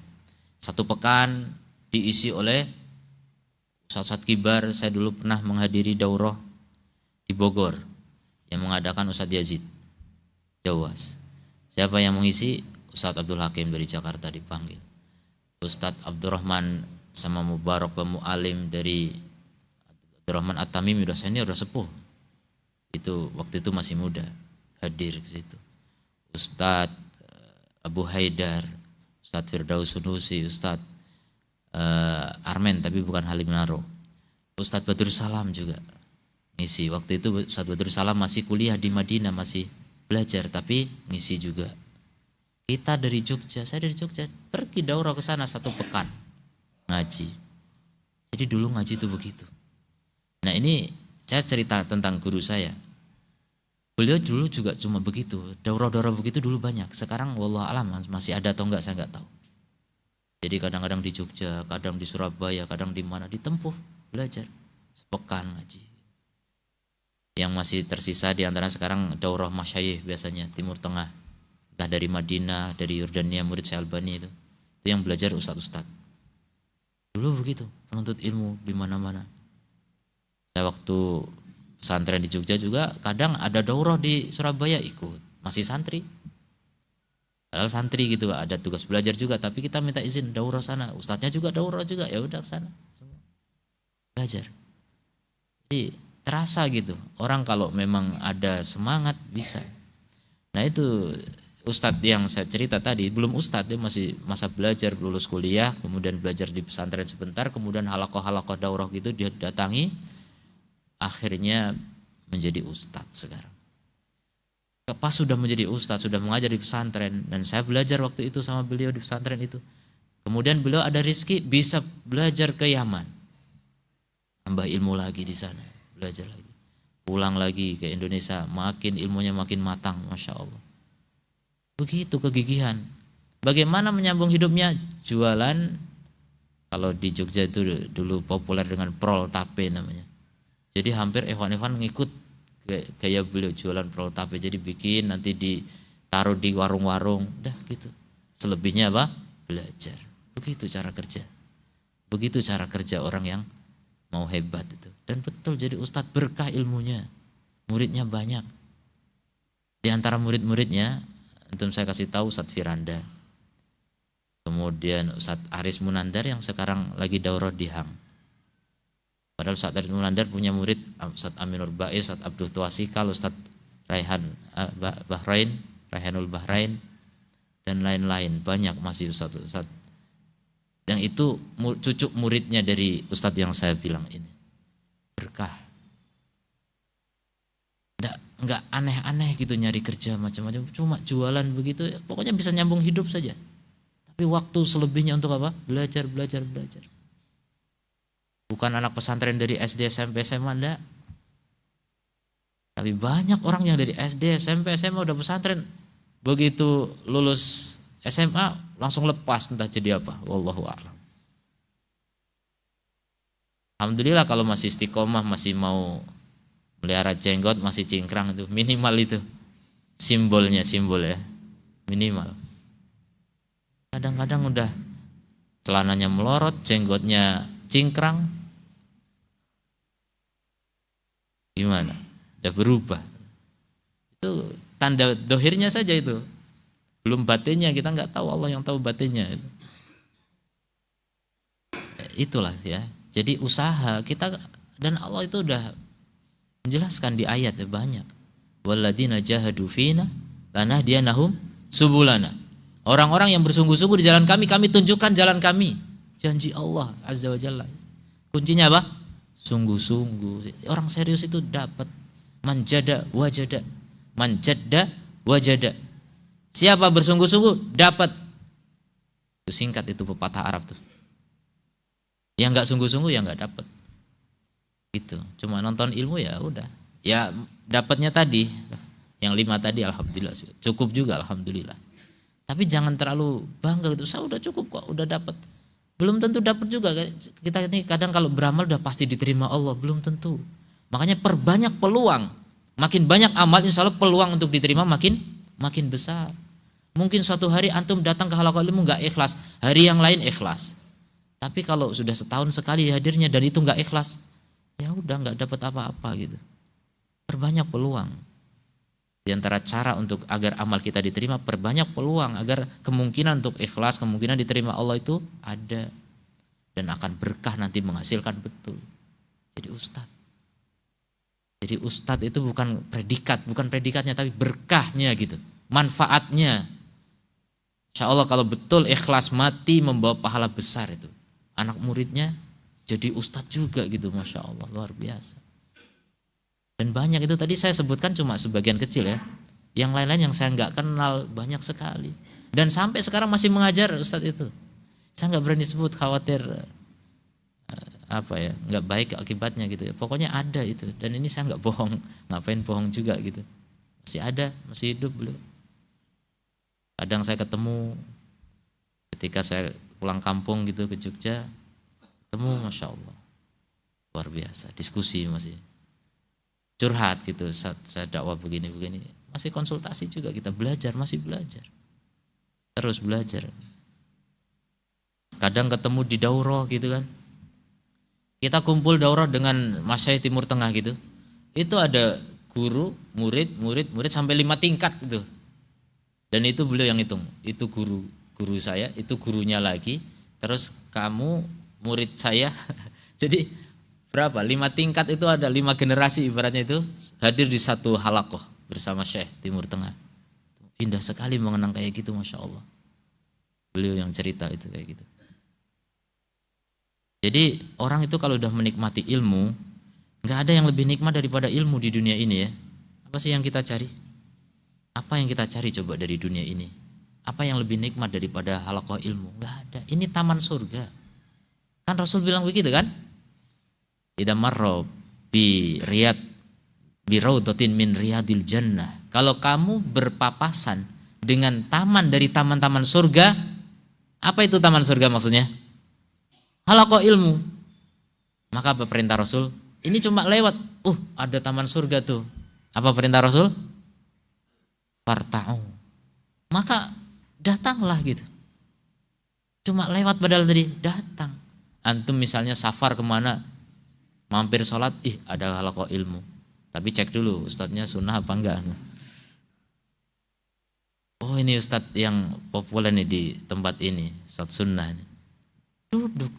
1 pekan diisi oleh ustadz kibar. Saya dulu pernah menghadiri daurah di Bogor yang mengadakan Ustadz Yazid Jawas. Siapa yang mengisi? Ustadz Abdul Hakim dari Jakarta dipanggil. Ustadz Abdurrahman sama Mubarak Mu'alim dari Abdurrahman At-Tamimi udah senior, udah sepuh. Itu waktu itu masih muda, hadir ke situ. Ustadz Abu Haidar, Ustadz Firdaus Sunusi, Ustadz Armen tapi bukan Halim Naro. Ustadz Badur Salam juga ngisi. Waktu itu Ustadz Badur Salam masih kuliah di Madinah, masih belajar tapi ngisi juga. Kita dari Jogja, saya dari Jogja, pergi daurah ke sana 1 pekan ngaji. Jadi dulu ngaji itu begitu. Nah ini saya cerita tentang guru saya. Beliau dulu juga cuma begitu, daurah-daurah begitu dulu banyak. Sekarang wallah alam masih ada atau enggak saya enggak tahu. Jadi kadang-kadang di Jogja, kadang di Surabaya, kadang di mana ditempuh belajar sepekan ngaji. Yang masih tersisa di antara sekarang daurah masyayikh biasanya Timur Tengah. Entah dari Madinah, dari Yordania, murid Syekh Albani itu yang belajar ustadz-ustadz. Dulu begitu, penuntut ilmu di mana-mana. Saya waktu pesantren di Jogja juga kadang ada daurah di Surabaya ikut, masih santri. Padahal santri gitu, ada tugas belajar juga, tapi kita minta izin daurah sana. Ustadznya juga daurah juga, ya udah sana semua belajar. Jadi terasa gitu, orang kalau memang ada semangat bisa. Nah itu Ustadz yang saya cerita tadi, belum ustadz, dia masih masa belajar, lulus kuliah, kemudian belajar di pesantren sebentar, kemudian halakoh daurah gitu dia datangi, akhirnya menjadi ustadz sekarang. Pas sudah menjadi ustadz, sudah mengajar di pesantren, dan saya belajar waktu itu sama beliau di pesantren itu. Kemudian beliau ada rezeki bisa belajar ke Yaman, tambah ilmu lagi di sana, belajar lagi, pulang lagi ke Indonesia, makin ilmunya makin matang, masya Allah. Begitu kegigihan. Bagaimana menyambung hidupnya? Jualan. Kalau di Jogja itu dulu populer dengan prol tape namanya. Jadi hampir Evan ngikut gaya beliau jualan prol tape. Jadi bikin nanti ditaruh di warung-warung. Udah gitu. Selebihnya apa? Belajar. Begitu cara kerja. Begitu cara kerja orang yang mau hebat itu. Dan betul jadi ustadz berkah ilmunya. Muridnya banyak. Di antara murid-muridnya antum saya kasih tahu Ustadz Firanda, kemudian Ustadz Aris Munandar yang sekarang lagi daurah di Hang. Padahal Ustadz Aris Munandar punya murid Ustadz Aminur Baiz, Ustadz Abdul Tuasikal, Ustadz Raihan Bahrain, Raihanul Bahrain, dan lain-lain banyak masih Ustadz. Yang itu cucu muridnya dari Ustadz yang saya bilang ini. Berkah. Enggak aneh-aneh gitu nyari kerja macam-macam, cuma jualan begitu, pokoknya bisa nyambung hidup saja. Tapi waktu selebihnya untuk apa? Belajar. Bukan anak pesantren dari SD, SMP, SMA, enggak. Tapi banyak orang yang dari SD, SMP, SMA udah pesantren, begitu lulus SMA langsung lepas entah jadi apa. Wallahu a'lam. Alhamdulillah kalau masih istiqomah, masih mau melihara jenggot, masih cingkrang, itu minimal itu simbol ya, minimal. Kadang-kadang udah celananya melorot, jenggotnya cingkrang, gimana? Udah berubah. Itu tanda dohirnya saja itu, belum batinnya, kita nggak tahu, Allah yang tahu batinnya. Itulah ya. Jadi usaha kita, dan Allah itu udah menjelaskan di ayat ya banyak. Walladzina jahadu fina lanahdiyanahum subulana. Orang-orang yang bersungguh-sungguh di jalan kami tunjukkan jalan kami. Janji Allah Azza wa Jalla. Kuncinya apa? Sungguh-sungguh. Orang serius itu dapat. Manjada wajada. Manjada wajada. Siapa bersungguh-sungguh dapat. Itu singkat, itu pepatah Arab tuh. Yang enggak sungguh-sungguh ya enggak dapat. Gitu, cuma nonton ilmu ya udah, ya dapatnya tadi, yang 5 tadi alhamdulillah cukup juga alhamdulillah. Tapi jangan terlalu bangga gitu, saya udah cukup kok, udah dapat. Belum tentu dapat juga. Kita ini kadang kalau beramal udah pasti diterima Allah, belum tentu. Makanya perbanyak peluang, makin banyak amal insya Allah peluang untuk diterima makin besar. Mungkin suatu hari antum datang ke halaqah ilmu nggak ikhlas, hari yang lain ikhlas. Tapi kalau sudah setahun sekali hadirnya dan itu nggak ikhlas, ya udah nggak dapat apa-apa gitu. Perbanyak peluang. Di antara cara untuk agar amal kita diterima, perbanyak peluang agar kemungkinan untuk ikhlas, kemungkinan diterima Allah itu ada. Dan akan berkah nanti menghasilkan betul. Jadi ustadz itu bukan predikatnya, tapi berkahnya gitu, manfaatnya. Insya Allah kalau betul ikhlas mati membawa pahala besar itu. Anak muridnya jadi ustadz juga gitu, Masya Allah, luar biasa. Dan banyak itu tadi saya sebutkan cuma sebagian kecil ya. Yang lain-lain yang saya nggak kenal banyak sekali. Dan sampai sekarang masih mengajar ustadz itu. Saya nggak berani sebut, khawatir nggak baik akibatnya gitu ya. Pokoknya ada itu. Dan ini saya nggak bohong, ngapain bohong juga gitu. Masih ada, masih hidup beliau. Kadang saya ketemu ketika saya pulang kampung gitu ke Jogja, ketemu, Masya Allah, luar biasa, diskusi masih. Curhat gitu, saya dakwah begini, masih konsultasi juga, kita belajar, masih belajar, terus belajar. Kadang ketemu di daurah gitu kan, kita kumpul daurah dengan Masyayikh Timur Tengah gitu, itu ada guru, murid sampai 5 tingkat gitu, dan itu beliau yang hitung, itu guru saya, itu gurunya lagi, terus kamu murid saya, jadi berapa? 5 tingkat itu ada 5 generasi ibaratnya itu hadir di satu halakoh bersama Syekh Timur Tengah. Indah sekali mengenang kayak gitu, Masya Allah. Beliau yang cerita itu kayak gitu. Jadi orang itu kalau udah menikmati ilmu, gak ada yang lebih nikmat daripada ilmu di dunia ini ya. Apa sih yang kita cari? Apa yang kita cari coba dari dunia ini? Apa yang lebih nikmat daripada halakoh ilmu? Gak ada. Ini taman surga. Kan Rasul bilang begitu kan? Idza marra bi raudhatin min riyadil jannah. Kalau kamu berpapasan dengan taman dari taman-taman surga, apa itu taman surga maksudnya? Halaqah ilmu. Maka apa perintah Rasul? Ini cuma lewat, ada taman surga tuh. Apa perintah Rasul? Farta'u. Maka datanglah gitu. Cuma lewat padahal tadi, datang. Antum misalnya safar kemana, mampir sholat, ada halaqah ilmu. Tapi cek dulu ustadznya sunnah apa enggak. Oh ini ustadz yang populer nih di tempat ini, ustadz sunnah ini. Duduk,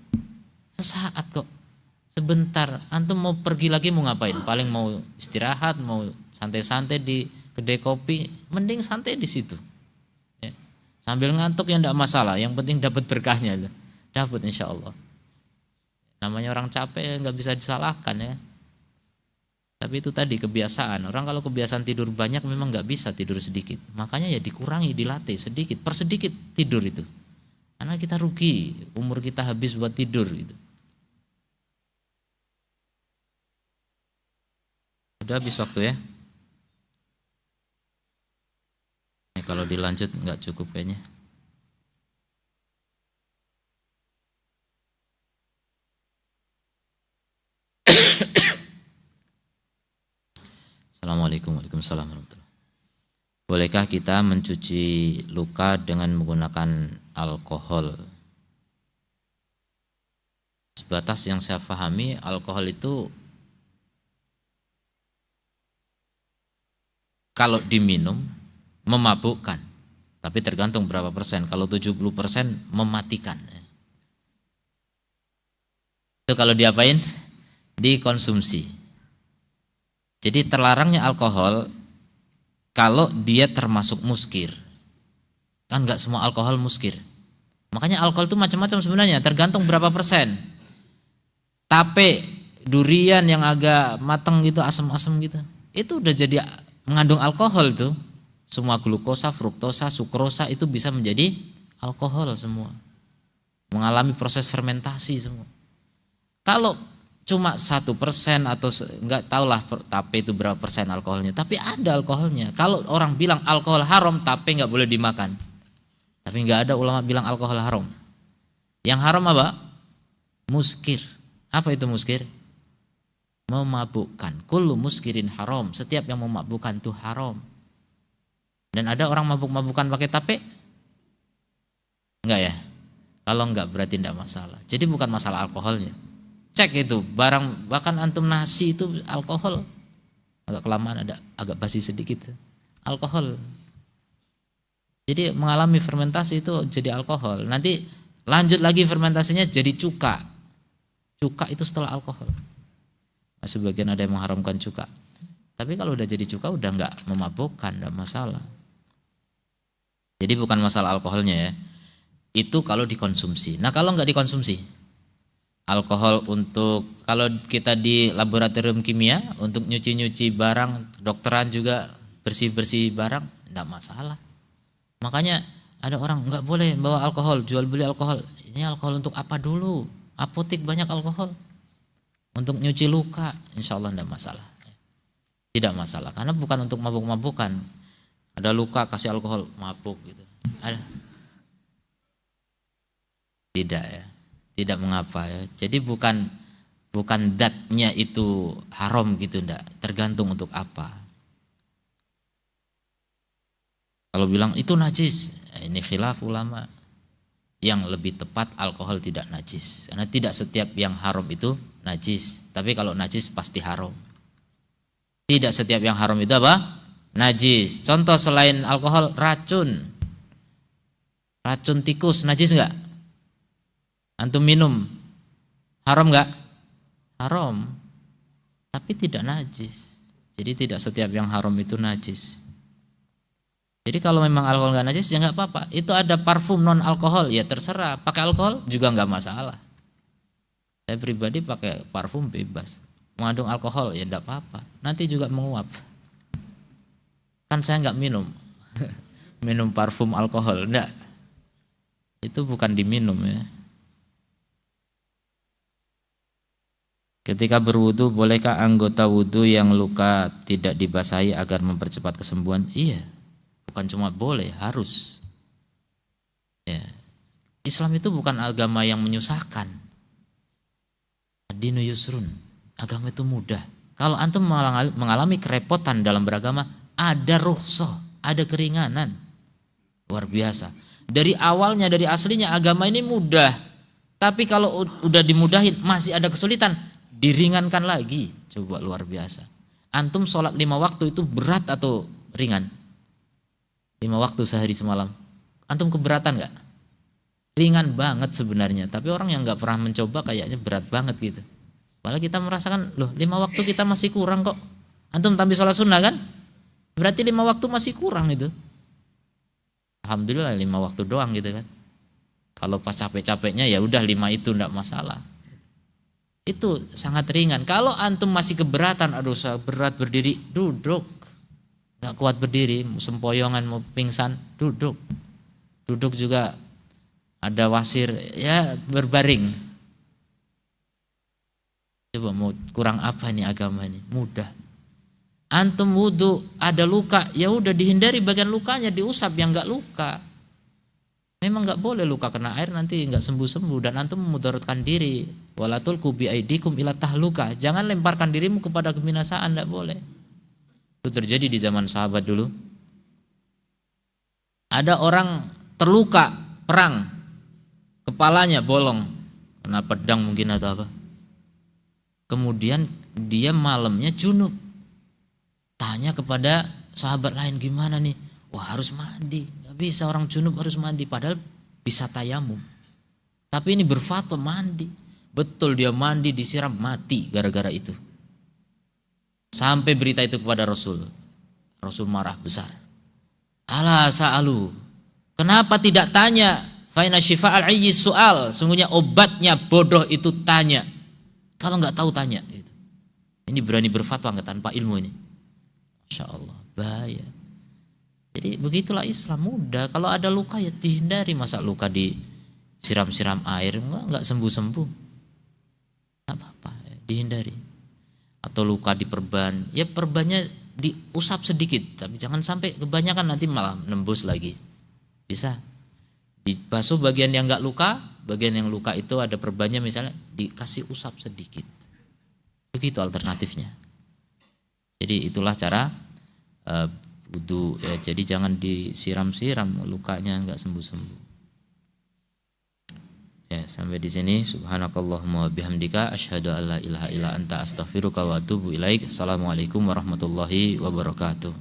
sesaat kok, sebentar. Antum mau pergi lagi mau ngapain? Paling mau istirahat, mau santai-santai di kedai kopi, mending santai di situ. Ya. Sambil ngantuk ya enggak masalah, yang penting dapat berkahnya. Dapat insya Allah. Namanya orang capek nggak bisa disalahkan ya. Tapi itu tadi kebiasaan. Orang kalau kebiasaan tidur banyak memang nggak bisa tidur sedikit. Makanya ya dikurangi, dilatih sedikit, persedikit tidur itu. Karena kita rugi, umur kita habis buat tidur gitu. Udah habis waktu ya. Kalau dilanjut nggak cukup kayaknya. Assalamualaikum warahmatullahi wabarakatuh. Bolehkah kita mencuci luka dengan menggunakan alkohol? Sebatas yang saya pahami, alkohol itu kalau diminum memabukkan, tapi tergantung berapa persen. Kalau 70% mematikan. Itu kalau diapain? Dikonsumsi. Jadi terlarangnya alkohol kalau dia termasuk muskir. Kan enggak semua alkohol muskir. Makanya alkohol itu macam-macam sebenarnya, tergantung berapa persen. Tape, durian yang agak matang gitu, asam-asam gitu. Itu udah jadi mengandung alkohol tuh. Semua glukosa, fruktosa, sukrosa itu bisa menjadi alkohol semua. Mengalami proses fermentasi semua. Kalau cuma 1% atau enggak tahulah tape itu berapa persen alkoholnya, tapi ada alkoholnya. Kalau orang bilang alkohol haram, tape enggak boleh dimakan. Tapi enggak ada ulama bilang alkohol haram. Yang haram apa? Muskir. Apa itu muskir? Memabukkan. Kullu muskirin haram. Setiap yang memabukkan itu haram. Dan ada orang mabuk-mabukan pakai tape? Enggak ya? Kalau enggak berarti enggak masalah. Jadi bukan masalah alkoholnya. Cek itu barang, bahkan antum nasi itu alkohol agak kelamaan, ada agak basi sedikit, alkohol. Jadi mengalami fermentasi itu jadi alkohol. Nanti lanjut lagi fermentasinya jadi cuka. Cuka itu setelah alkohol. Nah, sebagian ada yang mengharamkan cuka. Tapi kalau udah jadi cuka udah nggak memabukkan, nggak masalah. Jadi bukan masalah alkoholnya ya. Itu kalau dikonsumsi. Nah kalau nggak dikonsumsi, alkohol untuk kalau kita di laboratorium kimia untuk nyuci-nyuci barang, dokteran juga bersih-bersih barang, nggak masalah. Makanya ada orang nggak boleh bawa alkohol, jual beli alkohol. Ini alkohol untuk apa dulu? Apotik banyak alkohol. Untuk nyuci luka, insya Allah nggak masalah. Tidak masalah, karena bukan untuk mabuk-mabukan. Ada luka kasih alkohol, mabuk gitu. Ada. Tidak ya, tidak mengapa ya. Jadi bukan datnya itu haram gitu, ndak. Tergantung untuk apa. Kalau bilang itu najis, ini khilaf ulama. Yang lebih tepat alkohol tidak najis, karena tidak setiap yang haram itu najis. Tapi kalau najis pasti haram. Tidak setiap yang haram itu apa? Najis. Contoh selain alkohol, racun. Racun tikus najis enggak? Antum minum, haram enggak? Haram, tapi tidak najis. Jadi tidak setiap yang haram itu najis. Jadi kalau memang alkohol enggak najis ya enggak apa-apa. Itu ada parfum non alkohol, ya terserah. Pakai alkohol juga enggak masalah. Saya pribadi pakai parfum bebas. Mengandung alkohol ya enggak apa-apa. Nanti juga menguap. Kan saya enggak minum. Minum parfum alkohol, enggak. Itu bukan diminum ya. Ketika berwudu, bolehkah anggota wudu yang luka tidak dibasahi agar mempercepat kesembuhan? Iya, bukan cuma boleh, harus. Ya. Islam itu bukan agama yang menyusahkan. Ad-dinu yusrun, agama itu mudah. Kalau antum mengalami kerepotan dalam beragama, ada rukhsah, ada keringanan. Luar biasa. Dari awalnya, dari aslinya agama ini mudah. Tapi kalau udah dimudahin masih ada kesulitan, diringankan lagi. Coba luar biasa. Antum sholat 5 waktu itu berat atau ringan? 5 waktu sehari semalam. Antum keberatan gak? Ringan banget sebenarnya. Tapi orang yang gak pernah mencoba kayaknya berat banget gitu. Malah kita merasakan, loh 5 waktu kita masih kurang kok. Antum tambah sholat sunnah kan? Berarti 5 waktu masih kurang itu. Alhamdulillah 5 waktu doang gitu kan. Kalau pas capek-capeknya ya udah 5 itu enggak masalah. Itu sangat ringan. Kalau antum masih keberatan, aduh saya berat berdiri, duduk. Enggak kuat berdiri, sempoyongan mau pingsan, duduk. Duduk juga ada wasir, ya berbaring. Coba mau kurang apa nih agama ini? Mudah. Antum wudu ada luka, ya udah dihindari bagian lukanya, diusap yang enggak luka. Memang enggak boleh luka kena air nanti enggak sembuh-sembuh dan antum memudaratkan diri. Walatul kubi aidikum ila tahluka. Jangan lemparkan dirimu kepada kebinasaan, enggak boleh. Itu terjadi di zaman sahabat dulu. Ada orang terluka perang, kepalanya bolong, kena pedang mungkin atau apa. Kemudian dia malamnya junub. Tanya kepada sahabat lain, gimana nih? Wah harus mandi, gak bisa orang junub harus mandi, padahal bisa tayamum. Tapi ini berfatwa mandi. Betul dia mandi disiram mati gara-gara itu. Sampai berita itu kepada Rasul. Rasul marah besar. Ala sa'alu, kenapa tidak tanya? Faina syifa'al ayyi su'al, sungguhnya obatnya bodoh itu tanya. Kalau gak tahu tanya gitu. Ini berani berfatwa gak tanpa ilmu ini. Masya Allah, bahaya. Jadi begitulah Islam, mudah. Kalau ada luka ya dihindari. Masa luka disiram-siram air enggak sembuh-sembuh, enggak apa-apa ya, dihindari. Atau luka diperban, ya perbannya diusap sedikit, tapi jangan sampai kebanyakan nanti malah nembus lagi. Bisa dibasuh bagian yang enggak luka, bagian yang luka itu ada perbannya misalnya dikasih usap sedikit. Begitu alternatifnya. Jadi itulah cara wudu ya, jadi jangan disiram-siram, lukanya enggak sembuh-sembuh. Ya, sampai di sini. Subhanakallahumma bihamdika asyhadu alla ilaha illa anta astaghfiruka wa atubu ilaik. Assalamualaikum warahmatullahi wabarakatuh.